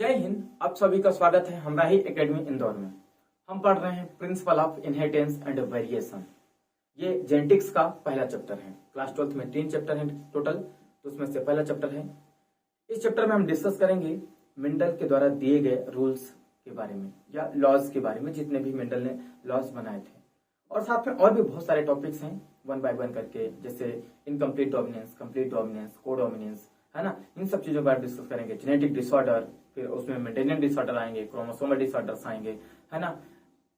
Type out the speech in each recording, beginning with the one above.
जय हिंद। आप सभी का स्वागत है हमारा ही एकेडमी इंदौर में। हम पढ़ रहे हैं principle of inheritance and variation. ये जेनेटिक्स का पहला चैप्टर है। क्लास 12th में 3 चैप्टर हैं टोटल, तो उसमें से पहला चैप्टर है। इस चैप्टर में हम डिस्कस करेंगे मेंडल के द्वारा दिए गए रूल्स के बारे में या लॉज के बारे में, जितने भी मेंडल ने लॉज बनाए थे। और साथ में और भी बहुत सारे टॉपिक्स हैं वन बाय वन करके, जैसे incomplete dominance, complete dominance, codominance, है ना। इन सब चीजों पर डिस्कस करेंगे। जेनेटिक डिसऑर्डर, फिर उसमें मेंटेनेंस डिसऑर्डर आएंगे, क्रोमोसोमल डिसऑर्डर्स आएंगे, है ना,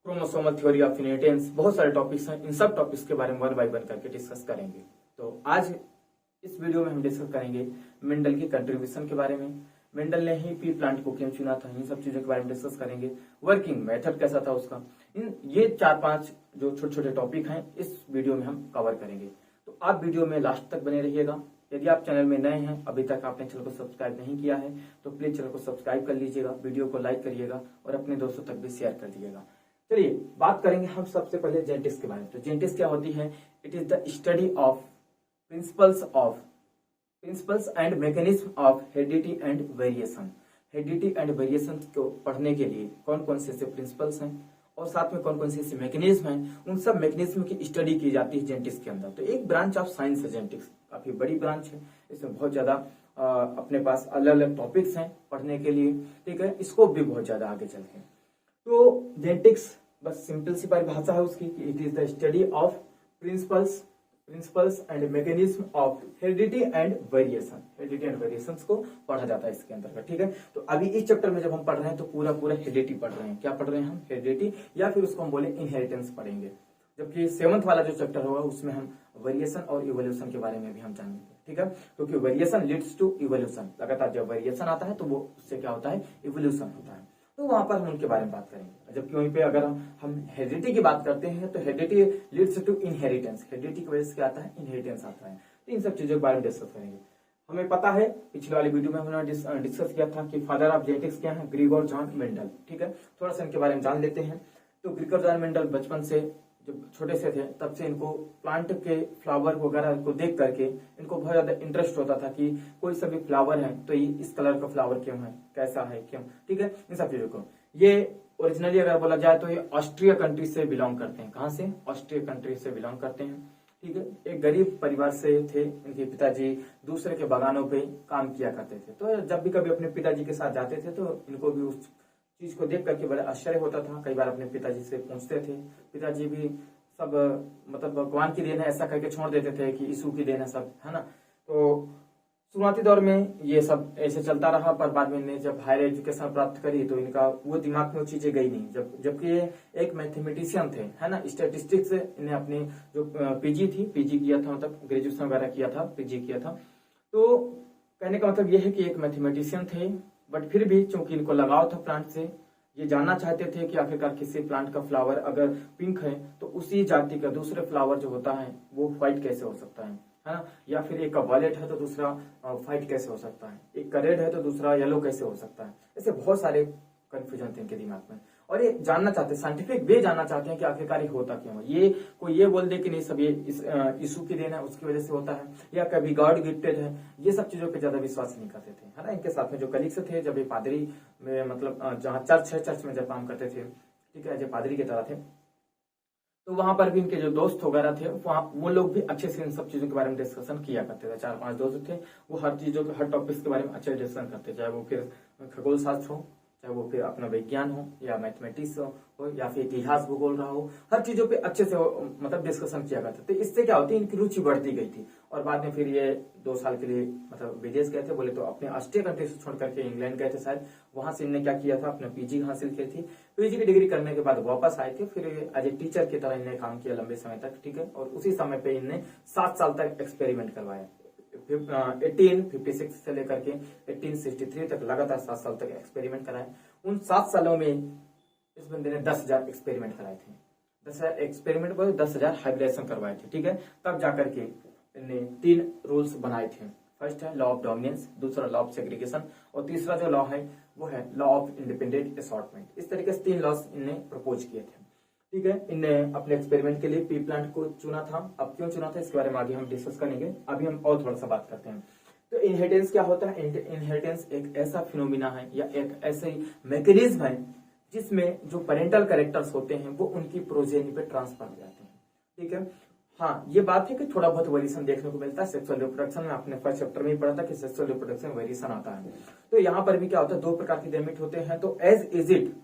क्रोमोसोमल थ्योरी ऑफ इनहेरिटेंस, बहुत सारे टॉपिक्स हैं। इन सब टॉपिक्स के बारे में वन बाय वन करके डिस्कस करेंगे। तो आज इस वीडियो में हम डिस्कस करेंगे मेंडल की कंट्रीब्यूशन के बारे में। मेंडल ने ही पी प्लांट को क्यों चुना था, इन सब चीजों के बारे में डिस्कस करेंगे। वर्किंग मेथड कैसा था उसका, ये 4-5 जो छोटे छोटे टॉपिक हैं इस वीडियो में हम कवर करेंगे। तो आप वीडियो में लास्ट तक बने रहिएगा। यदि आप चैनल में नए हैं, अभी तक आपने चैनल को सब्सक्राइब नहीं किया है, तो प्लीज चैनल को सब्सक्राइब कर लीजिएगा, वीडियो को लाइक करिएगा और अपने दोस्तों तक भी शेयर कर दीजिएगा। चलिए बात करेंगे हम सबसे पहले जेनेटिक्स के बारे में। तो जेनेटिक्स क्या होती है? It is the study of principles and mechanism of heredity and variation. Heredity and variation को पढ़ने के लिए कौन कौन से प्रिंसिपल्स हैं और साथ में कौन कौन से मैकेनिज्म हैं, उन सब मैकेनिज्म की स्टडी की जाती है जेनेटिक्स के अंदर। तो एक ब्रांच ऑफ साइंस है जेनेटिक्स, काफी बड़ी ब्रांच है। इसमें बहुत ज्यादा अपने पास अलग अलग टॉपिक्स हैं पढ़ने के लिए, ठीक है। स्कोप भी बहुत ज्यादा आगे चलते हैं। तो जेनेटिक्स बस सिंपल सी परिभाषा है उसकी कि it is the study of principles and mechanism of heredity and variation. Heredity and variation को पढ़ा जाता है इसके अंतर्गत, ठीक है। तो अभी इस चैप्टर में जब हम पढ़ रहे हैं तो पूरा हेरिडिटी पढ़ रहे हैं। क्या पढ़ रहे हैं हम? हेरिडिटी, या फिर उसको हम बोले इनहेरिटेंस पढ़ेंगे। जबकि 7th वाला जो चैप्टर होगा उसमें हम वेरिएशन और इवोल्यूशन के बारे में भी हम जानेंगे, ठीक है। क्योंकि वेरिएशन लीड्स टू इवोल्यूशन, लगातार जब वेरिएशन आता है तो वो उससे क्या होता है? इवोल्यूशन होता है। तो वहां पर हम उनके बारे में बात करेंगे। जबकि वहीं पे अगर हम हेरिडिटी की बात करते हैं तो heredity leads to inheritance, heredity की वजह से क्या आता है? इनहेरिटेंस आता है। तो इन सब चीजों के बारे में डिस्कस करेंगे। हमें पता है पिछले वाली वीडियो में हमने डिस्कस किया था कि फादर ऑफ जेनेटिक्स क्या है? ग्रिगोर जॉन मेंडल, ठीक है। थोड़ा सा इनके बारे में जान लेते हैं। तो ग्रिगोर जॉन मेंडल बचपन से, जब छोटे से थे तब से इनको प्लांट के फ्लावर वगैरह को देख करके इनको बहुत ज्यादा इंटरेस्ट होता था कि कोई सा भी फ्लावर है तो ये इस कलर का फ्लावर क्यों है, कैसा है, क्यों, ठीक है। इन सब चीजों को ये ओरिजिनली अगर बोला जाए तो ये ऑस्ट्रिया कंट्री से बिलोंग करते हैं। कहां से? ऑस्ट्रिया कंट्री से बिलोंग करते हैं, ठीक है। एक गरीब परिवार से थे। इनके पिताजी दूसरे के बागानों पे काम किया करते थे। तो जब भी कभी अपने पिताजी के साथ जाते थे तो इनको भी उस चीज को देख करके बड़ा आश्चर्य होता था। कई बार अपने पिताजी से पूछते थे, पिताजी भी सब मतलब भगवान की देन है ऐसा करके छोड़ देते थे कि यीशु की देन है सब, है ना। तो शुरुआती दौर में ये सब ऐसे चलता रहा, पर बाद में इन्हें जब हायर एजुकेशन प्राप्त करी तो इनका वो दिमाग में वो चीजें गई नहीं। जबकि ये एक मैथमेटिशियन थे, है ना। स्टैटिस्टिक्स इन्हें अपनी जो पीजी किया था, मतलब ग्रेजुएशन वगैरह किया था, पीजी किया था। तो कहने का मतलब ये है कि एक मैथमेटिशियन थे, बट फिर भी चूंकि इनको लगाव था प्लांट से, ये जानना चाहते थे कि आखिरकार किसी प्लांट का फ्लावर अगर पिंक है तो उसी जाति का दूसरे फ्लावर जो होता है वो व्हाइट कैसे हो सकता है ना। या फिर एक का वॉयलेट है तो दूसरा व्हाइट कैसे हो सकता है, एक का रेड है तो दूसरा येलो कैसे हो सकता है। ऐसे बहुत सारे कंफ्यूजन थे इनके दिमाग में और ये जानना चाहते, साइंटिफिक वे जानना चाहते हैं कि आखिरकार ये होता क्यों है। ये कोई ये बोल दे कि नहीं सब ये यीशु की देन है उसकी वजह से होता है, या कभी गॉड गिफ्टेड है, ये सब चीजों पे ज्यादा विश्वास नहीं करते थे, है ना। इनके साथ में जो कलीग्स थे, जब ये पादरी में मतलब जहाँ चर्च है, चर्च में जब काम करते थे, ठीक है, जब पादरी की तरह थे, तो वहां पर भी इनके जो दोस्त वगैरह थे वहां वो लोग भी अच्छे से इन सब चीजों के बारे में डिस्कशन किया करते थे। 4-5 दोस्त थे, वो हर चीजों के हर टॉपिक्स के बारे में अच्छे डिस्कशन करते, चाहे वो फिर खगोल शास्त्र हो, चाहे वो फिर अपना विज्ञान हो, या मैथमेटिक्स हो, या फिर इतिहास भूगोल रहा हो, हर चीजों पे अच्छे से मतलब डिस्कशन किया करते थे। इससे क्या होती है, इनकी रुचि बढ़ती गई थी। और बाद में फिर ये 2 साल के लिए मतलब विदेश गए थे, बोले तो अपने ऑस्ट्रिया कंट्री से छोड़ करके इंग्लैंड गए थे शायद। वहां से इन्होंने क्या किया था, अपना पीजी हासिल की थी। पीजी की डिग्री करने के बाद वापस आए थे, फिर एज ए टीचर की तरह इन्हें काम किया लंबे समय तक, ठीक है। और उसी समय पे इन्हें 7 साल तक एक्सपेरिमेंट करवाया। 1856 से लेकर के 1863 तक लगातार 7 साल तक एक्सपेरिमेंट कराए। उन 7 सालों में इस बंदे ने 10,000 एक्सपेरिमेंट कराए थे। 10,000 एक्सपेरिमेंट पर 10,000 हाइब्रिडेशन करवाए थे, ठीक है। तब जाकर के इन्हें 3 रूल्स बनाए थे। फर्स्ट है लॉ ऑफ डोमिनेंस, दूसरा लॉ ऑफ सेग्रीगेशन, और तीसरा जो लॉ है वो है लॉ ऑफ इंडिपेंडेंट असॉर्टमेंट। इस तरीके से 3 लॉज इन्हें प्रपोज किए थे, ठीक है। इनने अपने एक्सपेरिमेंट के लिए पी प्लांट को चुना था। अब क्यों चुना था इसके बारे में आगे हम डिस्कस करेंगे। अभी हम और थोड़ा सा बात करते हैं। तो इनहेरिटेंस क्या होता है? इनहेरिटेंस एक ऐसा फिनोमिना है या एक ऐसे मैकेनिज्म है जिसमें जो पेरेंटल कैरेक्टर्स होते हैं वो उनकी प्रोजेनी पे ट्रांसफर हो जाते हैं। ठीक है, हाँ ये बात है कि थोड़ा बहुत वेरिएशन देखने को मिलता है सेक्सुअल रिप्रोडक्शन में। आपने फर्स्ट चैप्टर में ही पढ़ा था कि सेक्सुअल रिप्रोडक्शन वेरिएशन आता है। तो यहाँ पर भी क्या होता है, दो प्रकार के गैमेट होते हैं, तो एज इज इट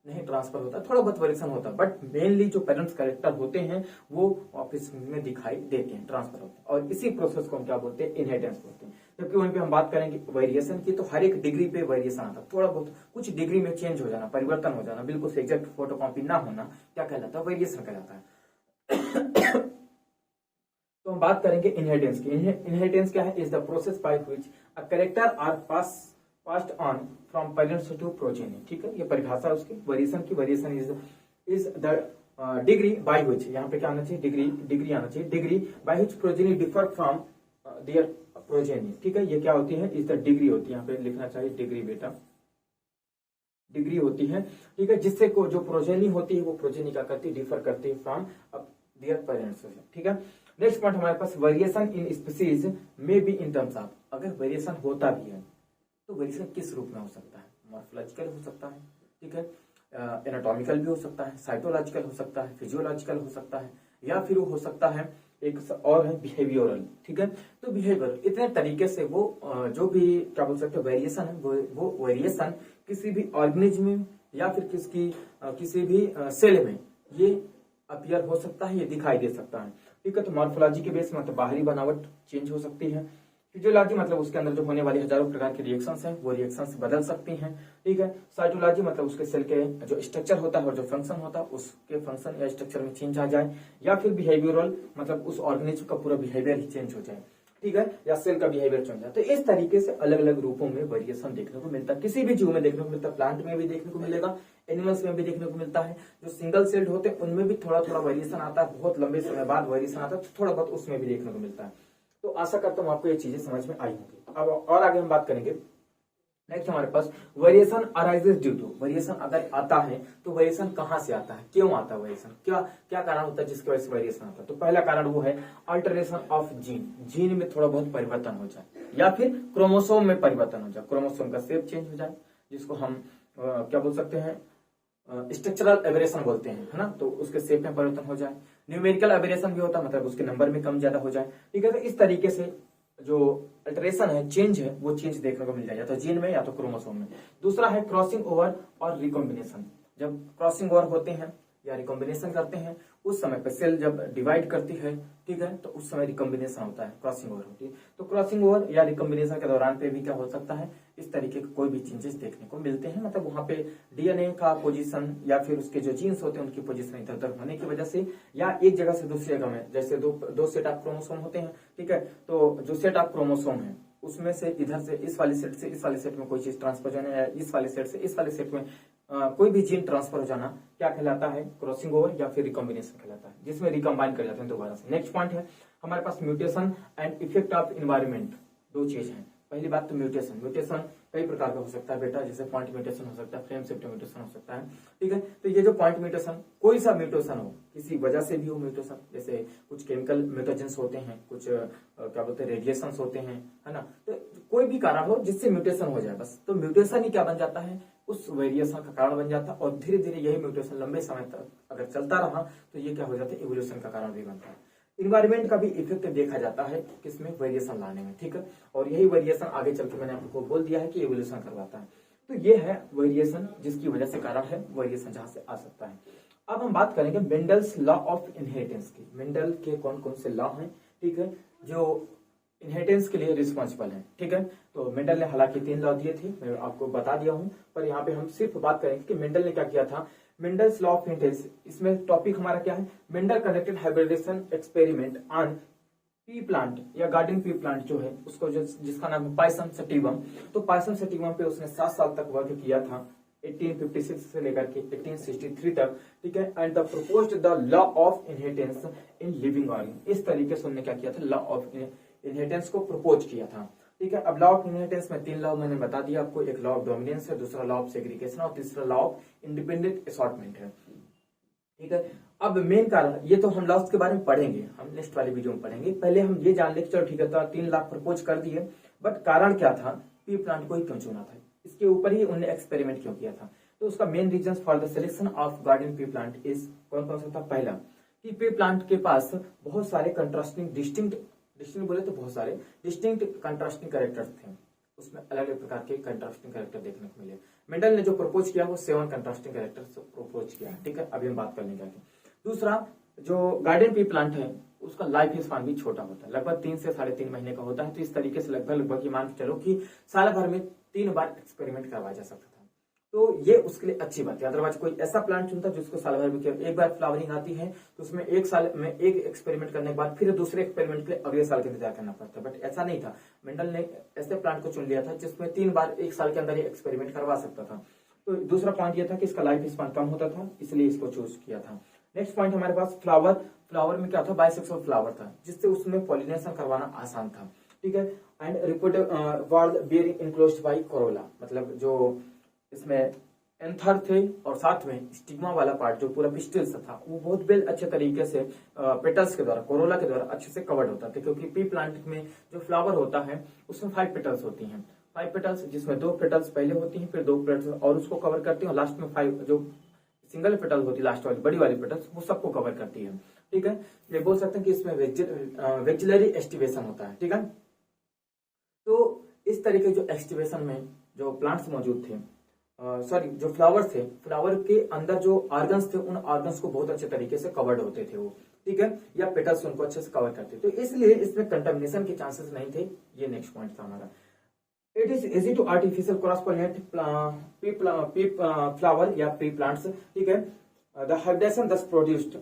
नहीं ट्रांसफर होता, थोड़ा बहुत वेरिएशन होता है, बट मेनली जो पेरेंट्स कैरेक्टर होते हैं वो ऑफिस में दिखाई देते हैं, ट्रांसफर होते हैं, और इसी प्रोसेस को हम क्या बोलते हैं? इनहेरिटेंस बोलते हैं। जबकि वहीं पे हम बात करेंगे वेरिएशन की, तो हर एक डिग्री पे वेरिएशन आता है, थोड़ा बहुत कुछ डिग्री में चेंज हो जाना, परिवर्तन हो जाना, बिल्कुल से एग्जैक्ट फोटोकॉपी ना होना, क्या कहलाता है? वेरिएशन कहलाता है। तो हम बात करेंगे इनहेरिटेंस की। इनहेरिटेंस क्या है? Is the process by which a character are passed on from parents to progeny. ठीक है, ये परिभाषा उसकी वेरिएशन की। Variation is the degree by which, यहाँ पे क्या आना चाहिए? डिग्री आना चाहिए। Degree by which progeny differ from their progeny. ठीक है, ये क्या होती है? इज द डिग्री होती है, यहाँ पे लिखना चाहिए डिग्री बेटा, डिग्री होती है। ठीक है, जिससे को जो प्रोजेनी होती है वो प्रोजेनी क्या करती है? डिफर करती है फ्रॉम देयर पेरेंट्स। ठीक है, नेक्स्ट पॉइंट हमारे पास, वेरिएशन इन स्पीसीज में बी इन टर्म्स ऑफ। अगर वेरिएशन होता भी है तो वेरिएशन किस रूप में हो सकता है? मॉर्फोलॉजिकल हो सकता है, ठीक है, एनाटॉमिकल भी हो सकता है, साइटोलॉजिकल हो सकता है, फिजियोलॉजिकल हो सकता है, या फिर वो हो सकता है एक और है बिहेवियरल। ठीक है, तो बिहेवियर इतने तरीके से वो जो भी क्या बोल सकते हैं वेरिएशन है, वो वेरिएशन किसी भी ऑर्गेनिज्म में या फिर किसी भी सेल में ये अपीयर हो सकता है, ये दिखाई दे सकता है। ठीक है, तो मॉर्फोलॉजी के बेस में मतलब बाहरी बनावट चेंज हो सकती है। फिजियोलॉजी मतलब उसके अंदर जो होने वाली हजारों प्रकार के रिएक्शंस हैं वो रिएक्शंस बदल सकती हैं। ठीक है, साइटोलॉजी मतलब उसके सेल के जो स्ट्रक्चर होता है और जो फंक्शन होता है उसके फंक्शन या स्ट्रक्चर में चेंज आ जाए, या फिर बिहेवियरल मतलब उस ऑर्गेनिज्म का पूरा बिहेवियर ही चेंज हो जाए। ठीक है, या सेल का बिहेवियर चेंज हो जाए। तो इस तरीके से अलग अलग रूपों में वेरिएशन देखने को मिलता है, किसी भी जीव में देखने को मिलता है, प्लांट में भी देखने को मिलेगा, एनिमल्स में भी देखने को मिलता है। जो सिंगल सेल्ड होते हैं उनमें भी थोड़ा थोड़ा वेरिएशन आता है, बहुत लंबे समय बाद वेरिएशन आता है, तो थोड़ा बहुत उसमें भी देखने को मिलता है। तो आशा करता हूं आपको ये चीजें समझ में आई होंगी। अब और आगे हम बात करेंगे। नेक्स्ट हमारे पास variation arises due to. Variation अगर आता है तो वेरिएशन कहां से आता है, क्यों आता है वेरिएशन, क्या क्या कारण होता है जिसकी वजह से वेरिएशन आता है? तो पहला कारण वो है अल्टरेशन ऑफ जीन, जीन में थोड़ा बहुत परिवर्तन हो जाए, या फिर क्रोमोसोम में परिवर्तन हो जाए, क्रोमोसोम का शेप चेंज हो जाए, जिसको हम क्या बोल सकते हैं? स्ट्रक्चरल एबरेशन बोलते हैं, है ना। तो उसके शेप में परिवर्तन हो जाए। न्यूमेरिकल एबरेशन भी होता है, मतलब उसके नंबर में कम ज्यादा हो जाए। ठीक है, तो इस तरीके से जो अल्टरेशन है, चेंज है, वो चेंज देखने को मिल जाए, या तो जीन में या तो क्रोमोसोम में। दूसरा है क्रॉसिंग ओवर और रिकॉम्बिनेशन। जब क्रॉसिंग ओवर होते हैं या रिकॉम्बिनेशन करते हैं उस समय पे सेल जब डिवाइड करती है, ठीक है, तो उस समय रिकॉम्बिनेशन होता है, क्रॉसिंग ओवर होती है। तो क्रॉसिंग ओवर या रिकॉम्बिनेशन के दौरान पे भी क्या हो सकता है? इस तरीके के कोई भी चेंजेस देखने को मिलते हैं, मतलब वहां पे डीएनए का पोजीशन या फिर उसके जो जीन्स होते हैं उनकी पोजीशन इधर उधर होने की वजह से, या एक जगह से दूसरी जगह में, जैसे दो सेट ऑफ क्रोमोसोम होते हैं, ठीक है, तो जो सेट ऑफ क्रोमोसोम है उसमें से इधर से इस वाले सेट से इस वाले सेट में कोई चीज ट्रांसफर हो जाना, या इस वाले सेट से इस वाले सेट में कोई भी जीन ट्रांसफर हो जाना, क्या कहलाता है? क्रॉसिंग ओवर या फिर रिकॉम्बिनेशन कहलाता है, जिसमें रिकम्बाइन कर जाते हैं दोबारा से। नेक्स्ट पॉइंट है हमारे पास mutation and effect of environment. दो चीज है। पहली बात तो म्यूटेशन। म्यूटेशन कई प्रकार का हो सकता है बेटा, जैसे पॉइंट म्यूटेशन हो सकता है, फ्रेम शिफ्ट म्यूटेशन हो सकता है। ठीक है, तो ये जो पॉइंट म्यूटेशन, कोई सा म्यूटेशन हो, किसी वजह से भी हो म्यूटेशन, जैसे कुछ केमिकल म्यूटेशंस होते हैं, कुछ क्या बोलते हैं रेडिएशन होते हैं, है ना। तो कोई भी कारण हो जिससे म्यूटेशन हो जाए बस, तो म्यूटेशन ही क्या बन जाता है? उस वेरिएशन का कारण बन जाता है। और धीरे धीरे यही म्यूटेशन लंबे समय तक अगर चलता रहा तो ये क्या हो जाता है? इवोल्यूशन का कारण भी बनता है। इन्वायरमेंट का भी इफेक्ट देखा जाता है किसमें? वेरिएशन लाने में। ठीक है, और यही वेरिएशन आगे चल के मैंने आपको बोल दिया है कि इवोल्यूशन करवाता है। तो ये है वेरिएशन, जिसकी वजह से कारण है वेरिएशन जहां से आ सकता है। अब हम बात करेंगे मेंडल्स लॉ ऑफ इनहेरिटेंस की। मेंडल के कौन कौन से लॉ हैं, ठीक है, जो इनहेरिटेंस के लिए रिस्पॉन्सिबल है। ठीक है, तो मेंडल ने हालांकि 3 लॉ दिए थे, मैं आपको बता दिया हूं, पर यहाँ पे हम सिर्फ बात करेंगे कि मेंडल ने क्या किया था। मेंडल्स लॉ ऑफ इनहेरिटेंस, इसमें टॉपिक हमारा क्या है? Mendel conducted hybridisation experiment on pea plant या गार्डन पी प्लांट जो है उसको, जिसका नाम है पायसम सटिवम। तो पायसम सटिवम पे उसने 7 साल तक वर्क किया था, 1856 से लेकर के 1863 तक। ठीक है, and the proposed the law of inheritance in living organ. इस तरीके से उन्होंने क्या किया था? लॉ ऑफ इनहेरिटेंस को प्रपोज किया था। ठीक है, अब लॉ ऑफ इनहेरिटेंस में 3 लॉ मैंने बता दिया आपको। एक लॉ ऑफ डोमिनेंस है, दूसरा लॉ ऑफ सेग्रीगेशन और तीसरा लॉ ऑफ इंडिपेंडेंट असॉर्टमेंट है। ठीक है, अब मेन कारण, ये तो हम लॉस के बारे में पढ़ेंगे, हम नेक्स्ट वाले वीडियो में पढ़ेंगे। पहले हम ये जान ले, चलो ठीक है, तो 3 लाख प्रपोज कर दिए, बट कारण क्या था, पी प्लांट को ही क्यों चुना था, इसके ऊपर ही उन्होंने एक्सपेरिमेंट क्यों किया था। तो उसका main reason for the selection of garden pea plant is कौन कौन सा था। पहला कि पी प्लांट के पास बहुत सारे कंट्रास्टिंग डिस्टिंक्ट बोले तो बहुत सारे डिस्टिंक्ट कंट्रास्टिंग कैरेक्टर्स थे, उसमें अलग अलग प्रकार के कंट्रास्टिंग कैरेक्टर देखने को मिले। मेंडल ने जो प्रपोज किया वो 7 कंट्रास्टिंग कैरेक्टर्स प्रपोज किया, ठीक है, अभी हम बात कर लेंगे आगे। दूसरा, जो गार्डन पी प्लांट है उसका लाइफ स्पान भी छोटा होता है, लगभग 3 से 3.5 महीने का होता है। तो इस तरीके से लगभग ये मान के चलो कि साल भर में 3 बार एक्सपेरिमेंट करवाया जा सकता था। तो ये उसके लिए अच्छी बात है। अदरवाइज कोई ऐसा प्लांट चुनता जिसको साल भर में केवल एक बार फ्लावरिंग आती है, तो उसमें एक साल में एक एक्सपेरिमेंट करने के बाद फिर दूसरे एक्सपेरिमेंट के लिए अगले साल का इंतजार करना पड़ता है। बट ऐसा नहीं था, मेंडल ने ऐसे प्लांट को चुन लिया था जिसमें 3 बार एक साल के अंदर ही एक्सपेरिमेंट करवा सकता था। तो दूसरा पॉइंट ये था कि इसका लाइफ स्पान कम होता था, इसलिए इसको चूज किया था। नेक्स्ट पॉइंट हमारे पास फ्लावर में क्या था, बाइसेक्सुअल फ्लावर था, जिससे उसमें पॉलिनेशन करवाना आसान था, ठीक है। And reproductive ward bearing enclosed bye Corolla, मतलब जो इसमें एंथर थे और साथ में स्टिग्मा वाला पार्ट जो पूरा पिस्टल्स था वो बहुत वेल अच्छे तरीके से पेटल्स के द्वारा, कोरोला के द्वारा अच्छे से कवर्ड होता था। क्योंकि पी प्लांट में जो फ्लावर होता है उसमें 5 पेटल्स होती हैं, 5 पेटल्स, जिसमें 2 पेटल्स पहले होती हैं, फिर 2 पेटल्स और उसको कवर करती हैं, और लास्ट में 5 जो सिंगल पेटल होती है लास्ट वाली बड़ी वाली पेटल्स वो सबको कवर करती है, ठीक है। ये बोल सकते हैं कि इसमें वेजिलरी एस्टिवेशन होता है, ठीक है। तो इस तरीके जो एक्सटिवेशन में जो प्लांट्स मौजूद थे, सॉरी जो फ्लावर्स थे, फ्लावर के अंदर जो ऑर्गन्स थे उन ऑर्गन्स को बहुत अच्छे तरीके से कवर्ड होते थे वो, ठीक है, या पेटल्स उनको अच्छे से कवर करते, तो इसलिए इसमें कंटामिनेशन के चांसेस नहीं थे। ये नेक्स्ट पॉइंट था हमारा। It is easy to artificial cross pollinate pea flower या पी प्लांट्स, ठीक है। The hybridisation thus produced.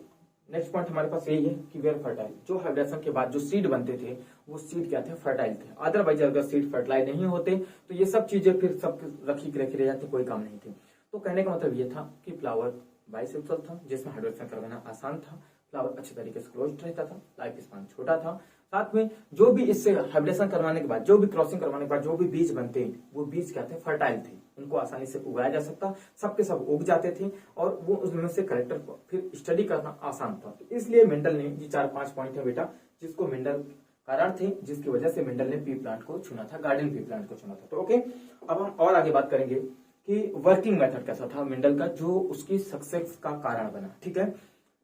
Next point हमारे पास यही है कि वेयर फर्टाइल, जो हाइब्रिडेशन के बाद जो सीड बनते थे वो सीड क्या थे, फर्टाइल थे। अदरवाइज अगर सीड फर्टिलाइज नहीं होते तो ये सब चीजें फिर सब रखी रह जाती, कोई काम नहीं थी। तो कहने का मतलब ये था कि फ्लावर बाइसेक्सुअल था, जिसमें हाइब्रिडेशन करवाना आसान था, फ्लावर अच्छे तरीके से क्लोज्ड रहता था, लाइफ स्पान छोटा था, साथ में जो भी इससे हाइब्रिडेशन करवाने के बाद, जो भी क्रॉसिंग करवाने के बाद जो भी बीज बनते वो बीज क्या थे, फर्टाइल थे, उनको आसानी से उगाया जा सकता, सबके सब उग जाते थे और वो उसमें से करेक्टर को फिर स्टडी करना आसान था। तो इसलिए मेंडल ने ये 4-5 पॉइंट है बेटा, जिसको मेंडल कारण थे, जिसकी वजह से मेंडल ने पी प्लांट को चुना था, गार्डन पी प्लांट को चुना था। तो ओके, अब हम और आगे बात करेंगे कि वर्किंग मेथड कैसा था मेंडल का, जो उसकी सक्सेस का कारण बना, ठीक है।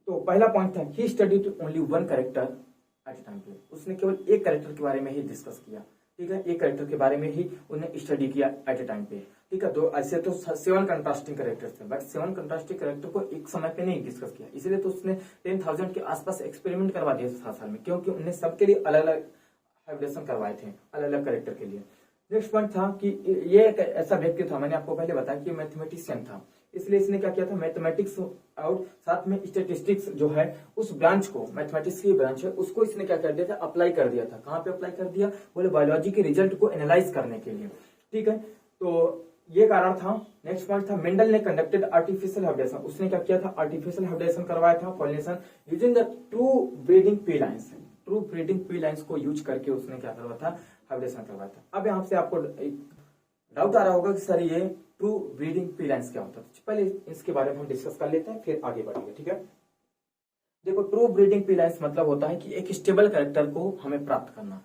तो पहला पॉइंट था, he studied only 1 character eight A time पे, उसने केवल एक कैरेक्टर के बारे में ही डिस्कस किया, ठीक है, एक कैरेक्टर के बारे में ही उन्हें स्टडी किया एट ए टाइम पे, ठीक है। तो ऐसे तो 7 कंट्रास्टिंग कैरेक्टर्स थे, बट 7 कंट्रास्टिंग कैरेक्टर को एक समय पे नहीं डिस्कस किया, इसलिए तो उसने 10,000 के आसपास एक्सपेरिमेंट करवा दिया 7 साल में, क्योंकि उन्हें सबके लिए अलग अलग हाइब्रिडेशन करवाए थे, अलग अलग कैरेक्टर के लिए। नेक्स्ट पॉइंट था कि ये एक ऐसा व्यक्ति था, मैंने आपको पहले बताया कि मैथमेटिशियन था, इसलिए इसने क्या किया था, मैथमेटिक्स और साथ में स्टेटिस्टिक्स जो है उस ब्रांच को, मैथमेटिक्स की ब्रांच है उसको इसने क्या कर दिया था, अप्लाई कर दिया था। कहां पे अप्लाई कर दिया, बोले बायोलॉजी के रिजल्ट को एनालाइज करने के लिए, ठीक है। तो ये कारण था। नेक्स्ट पॉइंट था, मेंडल ने कंडक्टेड आर्टिफिशियल हाइब्रिडेशन, उसने क्या किया था, आर्टिफिशियल हाइब्रिडेशन करवाया था, pollination using the true breeding pea lines, true breeding pea lines को यूज करके उसने क्या करवाया था, हाइब्रिडेशन करवाया था। अब यहाँ से आपको डाउट आ रहा होगा कि सर ये ट्रू ब्रीडिंग पी लाइन्स क्या होता है, पहले इसके बारे में हम डिस्कस कर लेते हैं फिर आगे बढ़ेंगे, ठीक है। देखो, ट्रू ब्रीडिंग पी लाइन्स मतलब होता है कि एक स्टेबल कैरेक्टर को हमें प्राप्त करना,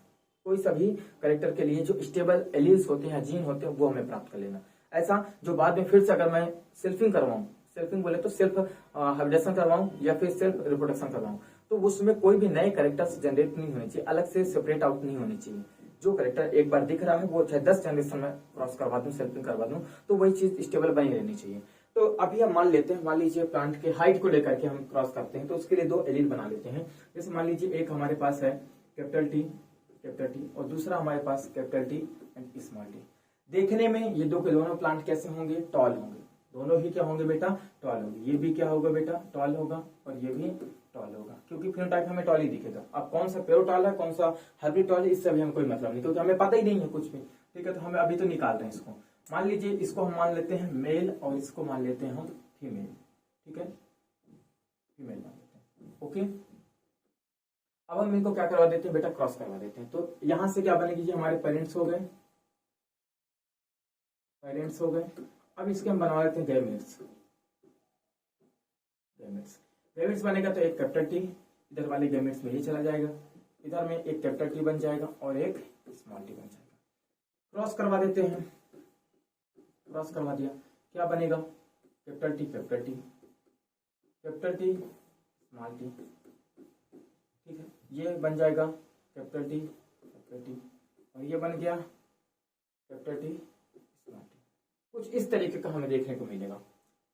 कोई सभी कैरेक्टर के लिए जो स्टेबल एलील्स होते हैं, जीन होते हैं, वो हमें प्राप्त कर लेना। ऐसा जो बाद में फिर से अगर मैं सेल्फिंग करवाऊं, सेल्फिंग बोले तो सेल्फ हाइब्रिडेशन करवाऊं या फिर सेल्फ रिप्रोडक्शन करवाऊं, तो उसमें कोई भी नए कैरेक्टर्स जनरेट नहीं होने चाहिए, अलग से सेपरेट आउट नहीं होनी चाहिए। जो कैरेक्टर एक बार दिख रहा है वो चाहे 10 जनरेशन में क्रॉस करवा दूं, सेल्फिंग करवा दूं, तो वही चीज स्टेबल बनी रहनी चाहिए। तो अभी हम मान लेते हैं, मान लीजिए प्लांट के हाइट को लेकर के हम क्रॉस करते हैं, तो उसके लिए 2 एलील बना लेते हैं। जैसे मान लीजिए एक हमारे पास है कैपिटल टी और दूसरा हमारे पास capital T and small T. देखने में ये दो के दोनों प्लांट कैसे होंगे, टॉल होंगे, दोनों ही क्या होंगे बेटा, टॉल होंगे। ये भी क्या होगा बेटा, टॉल होगा, और ये भी टॉल होगा, क्योंकि फिनोटाइप हमें टॉल ही दिखेगा। अब कौन सा प्योर टॉल है, कौन सा हाइब्रिड टॉल है, इससे भी हमें कोई मतलब नहीं, क्योंकि हमें पता ही नहीं है कुछ भी, ठीक है। तो हमें अभी तो निकाल रहे हैं इसको। मान लीजिए इसको हम मान लेते हैं मेल और इसको मान लेते हैं हम फीमेल, ठीक है, फीमेल मान लेते हैं, ओके। अब हम इनको क्या करवा देते हैं बेटा, क्रॉस करवा देते हैं। तो यहां से क्या बनेगी, हमारे पेरेंट्स हो गए, पेरेंट्स हो गए। अब इसके हम बनवा लेते हैं गैमेट्स, गैमेट्स, गैमेट्स बनेगा तो एक कैपिटल टी इधर वाले गैमेट्स में ही चला जाएगा, इधर में एक कैपिटल टी बन जाएगा और एक स्मॉल टी बन जाएगा। क्रॉस करवा देते हैं, क्रॉस करवा दिया, क्या बनेगा, capital T capital T capital T small T, ठीक है, ये बन जाएगा कैपिटल टी और ये बन गया कैपिटल टी स्मॉल टी। कुछ इस तरीके का हमें देखने को मिलेगा।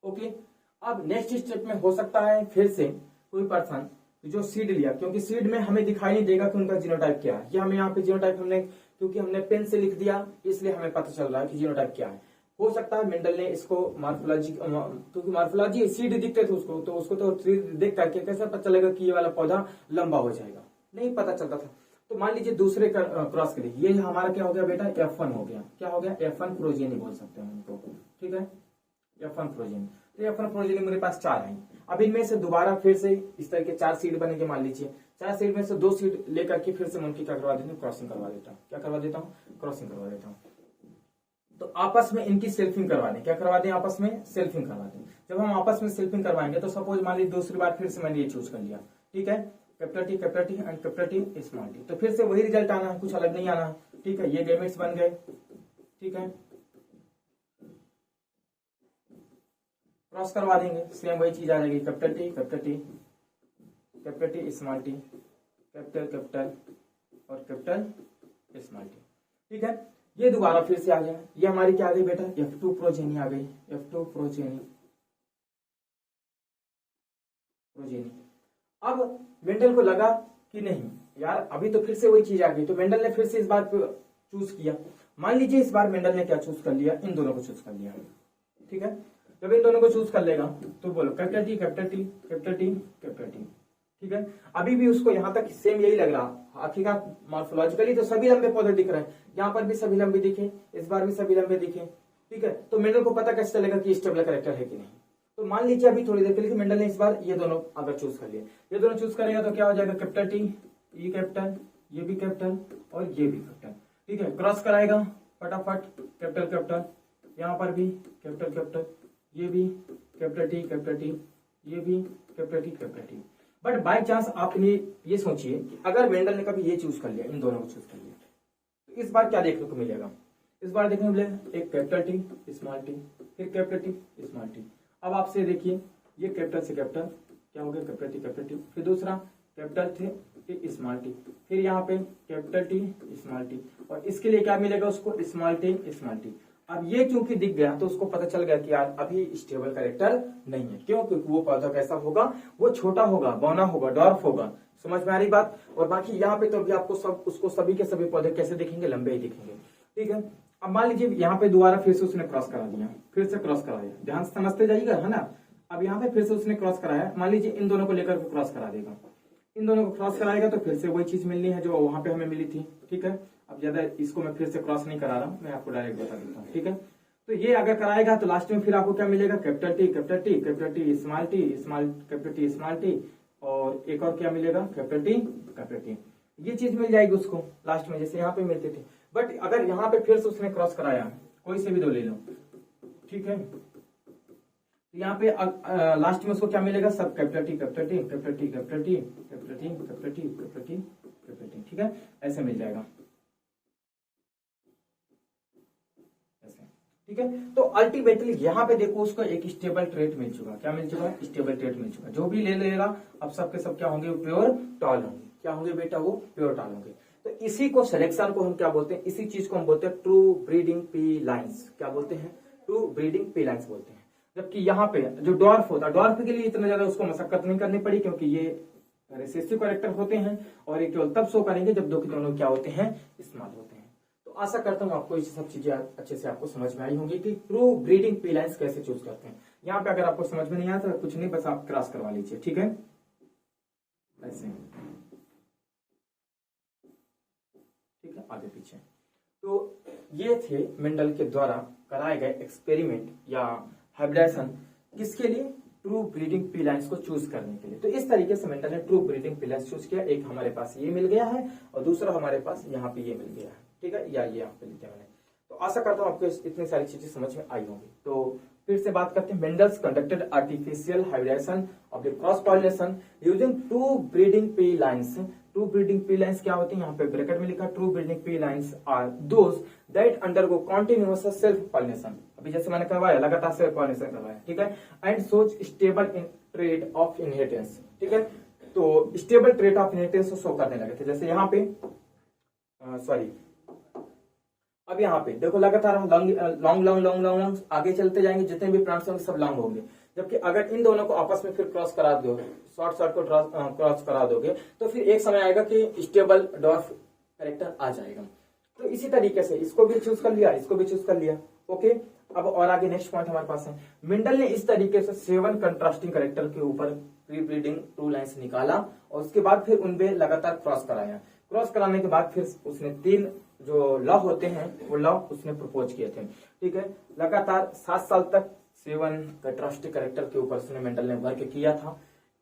ओके, अब नेक्स्ट स्टेप में हो सकता है फिर से कोई पर्सन जो सीड लिया, क्योंकि सीड में हमें दिखाई नहीं देगा कि उनका जीनोटाइप क्या है, ये हमें यहाँ पे जीनोटाइप हमने क्योंकि हमने पेन से लिख दिया इसलिए हमें पता चल रहा है कि जीनोटाइप क्या है। हो सकता है मेंडल ने इसको मार्फोलॉजी, क्योंकि मार्फोलॉजी सीड दिखते थे उसको तो सीड देख करके कैसे पता चलेगा कि ये वाला पौधा लंबा हो जाएगा, नहीं पता चलता था। तो मान लीजिए दूसरे क्रॉस के लिए ये हमारा क्या हो गया बेटा, F1 हो गया, क्या हो गया, F1 प्रोजेनी बोल सकते हैं उनको, ठीक है, F1 प्रोजेनी। तो F1 प्रोजेनी मेरे पास 4 है। अब इनमें से दोबारा फिर से इस तरह के 4 सीड बनेंगे, मान लीजिए 4 सीड में से 2 सीड लेकर के फिर से मैं उनकी क्या करवा देता हूँ, क्रॉसिंग करवा देता हूँ, क्या करवा देता हूँ, क्रॉसिंग करवा देता हूँ। तो आपस में इनकी सेल्फिंग करवा दें, क्या करवा दें, आपस में सेल्फिंग करवा दें। जब हम आपस में सेल्फिंग करवाएंगे तो सपोज मान लीजिए दूसरी बार फिर से मैंने ये चूज कर लिया, ठीक है, capital T and capital T small T, तो फिर से वही रिजल्ट आना है, कुछ अलग नहीं आना है, ठीक है, ये गैमेट्स बन गए, ठीक है, क्रॉस करवा देंगे, सेम वही चीज आ जाएगी, capital T small T, capital और कैपिटल स्मॉल टी, ठीक है। ये दोबारा फिर से आ गया, ये हमारी क्या आ गई बेटा, F2 प्रोजेनी आ गई, F2 प्रोजेनी। अब मेंडल को लगा कि नहीं यार अभी तो फिर से वही चीज आ गई, तो मेंडल ने फिर से इस बार चूज किया। मान लीजिए इस बार मेंडल ने क्या चूज कर लिया, इन दोनों को चूज कर लिया, ठीक है। जब इन दोनों को चूज कर लेगा तो बोलो कैपिटल टी, ठीक है। अभी भी उसको यहाँ तक सेम यही लग रहा, आखिरकार मॉर्फोलॉजिकली तो सभी लंबे पौधे दिख रहे हैं, यहाँ पर भी सभी लंबे दिखे, इस बार भी सभी लंबे दिखे, ठीक है। तो मेंडल को पता कैसे चलेगा कि स्टेबल कैरेक्टर है कि नहीं। तो मान लीजिए अभी थोड़ी देर के लिए मेंडल ने इस बार ये दोनों अगर चूज कर लिए, ये दोनों चूज करेगा तो क्या हो जाएगा, कैपिटल टी, ये कैपिटल, ये भी कैपिटल और ये भी कैपिटल, ठीक है। क्रॉस कराएगा फटाफट, कैपिटल, यहाँ पर भी कैपिटल, ये भी कैपिटल टी, ये भी capital T. But by chance आप ये सोचिए कि अगर मेंडल ने कभी ये चूज कर लिया, इन दोनों को चूज कर लिया, तो इस बार क्या देखने को मिलेगा, इस बार देखने को मिलेगा एक कैपिटल टी स्मॉल टी, फिर कैपिटल टी स्मॉल टी। अब आपसे देखिए ये कैपिटल से कैपिटल क्या हो गया, कैपिटल टी, फिर दूसरा कैपिटल टी स्मॉल टी, फिर यहाँ पे कैपिटल टी स्मॉल टी, और इसके लिए क्या मिलेगा उसको, स्मॉल टी। अब ये चूंकि दिख गया तो उसको पता चल गया कि यार अभी स्टेबल कैरेक्टर नहीं है, क्यों, क्योंकि वो पौधा कैसा होगा, वो छोटा होगा, बौना होगा, डॉर्फ होगा। समझ में आ रही बात। और बाकी यहाँ पे तो अभी आपको उसको सभी के सभी पौधे कैसे दिखेंगे, लंबे ही दिखेंगे, ठीक है। अब मान लीजिए यहाँ पे दोबारा फिर से उसने क्रॉस करा दिया, फिर से क्रॉस कराया, ध्यान से समझते जाइएगा, है ना। अब यहाँ पे फिर से उसने क्रॉस कराया, मान लीजिए इन दोनों को लेकर के क्रॉस करा देगा, इन दोनों को क्रॉस कराएगा तो फिर से वही चीज मिलनी है जो वहां पे हमें मिली थी, ठीक है। अब ज्यादा इसको मैं फिर से क्रॉस नहीं करा रहा हूँ, मैं आपको डायरेक्ट बता देता हूँ, ठीक है। तो ये अगर कराएगा तो लास्ट में फिर आपको क्या मिलेगा, capital T small capital T small T, और एक और क्या मिलेगा, कैपिटल टी। ये चीज मिल जाएगी उसको लास्ट में, जैसे यहाँ पे मिलते थे। बट अगर यहाँ पे फिर से उसने क्रॉस कराया, कोई से भी दो ले लो, ठीक है, तो यहाँ पे लास्ट में उसको क्या मिलेगा, सब कैपिटल टी, ठीक है, ऐसे मिल जाएगा, ऐसे, ठीक है। तो अल्टीमेटली यहाँ पे देखो उसको एक स्टेबल ट्रेट मिल चुका, क्या मिल चुका, स्टेबल ट्रेट मिल चुका। जो भी ले लेगा अब सबके सब क्या होंगे, प्योर टॉल होंगे, क्या होंगे बेटा, वो प्योर टॉल होंगे। तो इसी को सिलेक्शन को हम क्या बोलते हैं, इसी चीज को हम बोलते हैं ट्रू ब्रीडिंग पी लाइन्स, क्या बोलते हैं, ट्रू ब्रीडिंग पी लाइन्स बोलते हैं। जबकि यहाँ पे जो डॉर्फ होता है, डॉर्फ के लिए इतना ज्यादा उसको मशक्कत नहीं करनी पड़ी, क्योंकि ये रिसेसिव कैरेक्टर होते हैं और ये केवल तब शो करेंगे जब दोनों क्या होते हैं, स्मॉल होते हैं। तो आशा करता हूँ आपको ये सब चीजें अच्छे से आपको समझ में आई होंगी कि ट्रू ब्रीडिंग पी लाइन्स कैसे चूज करते हैं। यहाँ पे अगर आपको समझ में नहीं आया तो कुछ नहीं, बस आप क्रॉस करवा लीजिए, ठीक है, ऐसे, ठीक है, आगे पीछे। तो ये थे मेंडल के द्वारा कराए गए एक्सपेरिमेंट या हाइब्रिडाइजेशन, किसके लिए, ट्रू ब्रीडिंग पी लाइन्स को चूज करने के लिए। तो इस तरीके से मेंडल ने true breeding pea lines choose किया। एक हमारे पास ये मिल गया है और दूसरा हमारे पास यहाँ पे ये मिल गया है, ठीक है, या ये यहाँ पे लिख दिया मैंने। तो आशा करता हूँ आपको इतनी सारी चीजें समझ में आई होंगी। तो फिर से बात करते हैं, Mendel's conducted artificial hybridisation of the cross pollination using true breeding pea lines true breeding pea lines क्या होती है, यहाँ पे ब्रैकेट में लिखा true breeding pea lines are those that undergo continuous self pollination. अभी जैसे मैंने करवाया लगातार सेल्फ पॉलिनेशन करवाया, ठीक है, एंड सोच stable in trade off inheritance, ठीक है, तो stable trade off inheritance show करने लगे थे। जैसे यहाँ पे अब यहाँ पे देखो लगातार हम लॉन्ग आगे चलते जाएंगे, जितने भी प्लांट्स होंगे सब लॉन्ग होंगे, जबकि अगर इन दोनों को आपस में फिर क्रॉस करा दो, शॉर्ट को क्रॉस करा दोगे तो फिर एक समय आएगा कि स्टेबल डॉर्फ कैरेक्टर आ जाएगा। तो इसी तरीके से इसको भी चूज कर लिया, इसको भी चूज कर लिया, ओके। अब और आगे नेक्स्ट पॉइंट हमारे पास है, मेंडल ने इस तरीके से 7 कंट्रास्टिंग कैरेक्टर के ऊपर प्री ब्रीडिंग ट्रू लाइन्स निकाला और उसके बाद फिर उनपे लगातार क्रॉस कराया। क्रॉस कराने के बाद फिर उसने 3 जो लॉ होते हैं वो लॉ उसने प्रपोज किए थे, ठीक है। लगातार 7 साल तक 7 कंट्रास्टिंग कैरेक्टर के ऊपर उसने मेंडल ने वर्क किया था।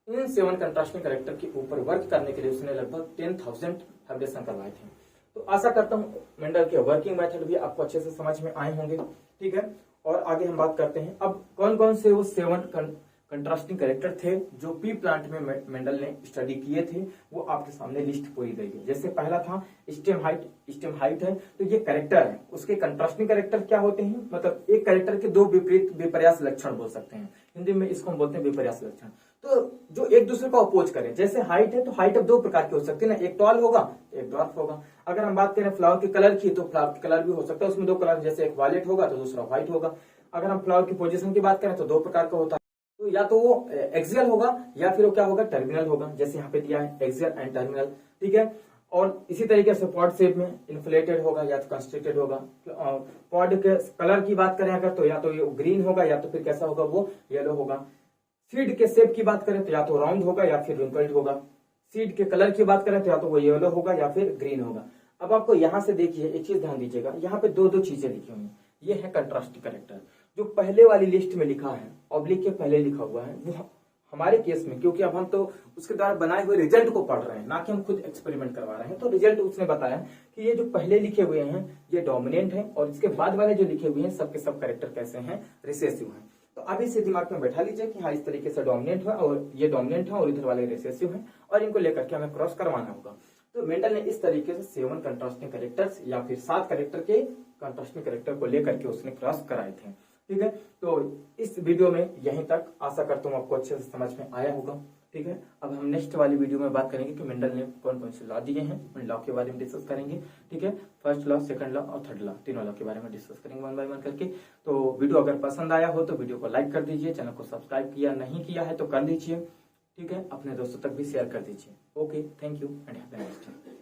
इन 7 कंट्रास्टिंग कैरेक्टर के ऊपर वर्क करने के लिए उसने लगभग 10,000 फैब्रिकेशन करवाए थे। तो आशा करता हूँ मेंडल के वर्किंग मेथड भी आपको अच्छे से समझ में आए होंगे, ठीक है। और आगे हम बात करते हैं अब कौन कौन से वो 7 कंट्रास्टिंग कैरेक्टर थे जो पी प्लांट में मेंडल ने स्टडी किए थे, वो आपके सामने लिस्ट पूरी गई है। जैसे पहला था स्टेम हाइट है, तो ये कैरेक्टर है, उसके कंट्रास्टिंग कैरेक्टर क्या होते हैं, मतलब एक कैरेक्टर के 2 विपरीत विपर्यास लक्षण बोल सकते हैं, हिंदी में इसको हम बोलते हैं विपर्यास लक्षण। तो जो एक दूसरे को अपोज करें, जैसे हाइट है तो हाइट अब 2 प्रकार की हो सकती है ना, एक टॉल होगा एक ड्वार्फ होगा। अगर हम बात करें फ्लावर के कलर की तो फ्लावर के कलर भी हो सकता है, उसमें 2 कलर, जैसे एक वायलेट होगा तो दूसरा व्हाइट होगा। अगर हम फ्लावर की पोजीशन की बात करें तो 2 प्रकार का होता है, तो या तो वो एक्सियल होगा या फिर वो क्या होगा टर्मिनल होगा, जैसे यहाँ पे दिया है एक्सियल एंड टर्मिनल, ठीक है। और इसी तरीके से पॉड शेप में इन्फ्लेटेड होगा या तो कंस्ट्रिक्टेड होगा। पॉड के कलर की बात करें अगर तो या तो ये ग्रीन होगा या तो फिर कैसा होगा वो येलो होगा। सीड के शेप की बात करें तो या तो राउंड होगा या फिर रिंकल्ड होगा। सीड के कलर की बात करें तो या तो वो येलो होगा या फिर ग्रीन होगा। अब आपको यहाँ से देखिए एक चीज ध्यान दीजिएगा, यहाँ पे 2 चीजें लिखी हुई है। ये है कंट्रास्टिंग कैरेक्टर, जो पहले वाली लिस्ट में लिखा है ऑब्लिक के पहले लिखा हुआ है, वो हमारे केस में क्योंकि अब हम तो उसके द्वारा बनाए हुए रिजल्ट को पढ़ रहे हैं, ना कि हम खुद एक्सपेरिमेंट करवा रहे हैं, तो रिजल्ट उसने बताया कि ये जो पहले लिखे हुए हैं ये डोमिनेंट है और इसके बाद वाले जो लिखे हुए हैं सबके सब कैरेक्टर कैसे हैं, रिसेसिव हैं। तो अभी से दिमाग में बैठा लीजिए कि हाँ इस तरीके से डोमिनेंट है और ये डोमिनेंट है और इधर वाले रिसेसिव है और इनको लेकर के हमें क्रॉस करवाना होगा। तो मेंडल ने इस तरीके से 7 कंट्रास्टिंग कैरेक्टर्स या फिर 7 कैरेक्टर के कंट्रास्टिंग कैरेक्टर को लेकर के उसने क्रॉस कराए थे, ठीक है। तो इस वीडियो में यहीं तक, आशा करता हूँ आपको अच्छे से समझ में आया होगा, ठीक है। अब हम नेक्स्ट वाली वीडियो में बात करेंगे कि मेंडल ने कौन कौन से लॉ दिए हैं, उन लॉ के बारे में डिस्कस करेंगे, ठीक है। फर्स्ट लॉ, सेकंड लॉ और थर्ड लॉ, तीनों लॉ के बारे में डिस्कस करेंगे 1 बाय 1 करके। तो वीडियो अगर पसंद आया हो तो वीडियो को लाइक कर दीजिए, चैनल को सब्सक्राइब किया नहीं किया है तो कर लीजिए, ठीक है। अपने दोस्तों तक भी शेयर कर दीजिए। Okay, thank you and have a nice day.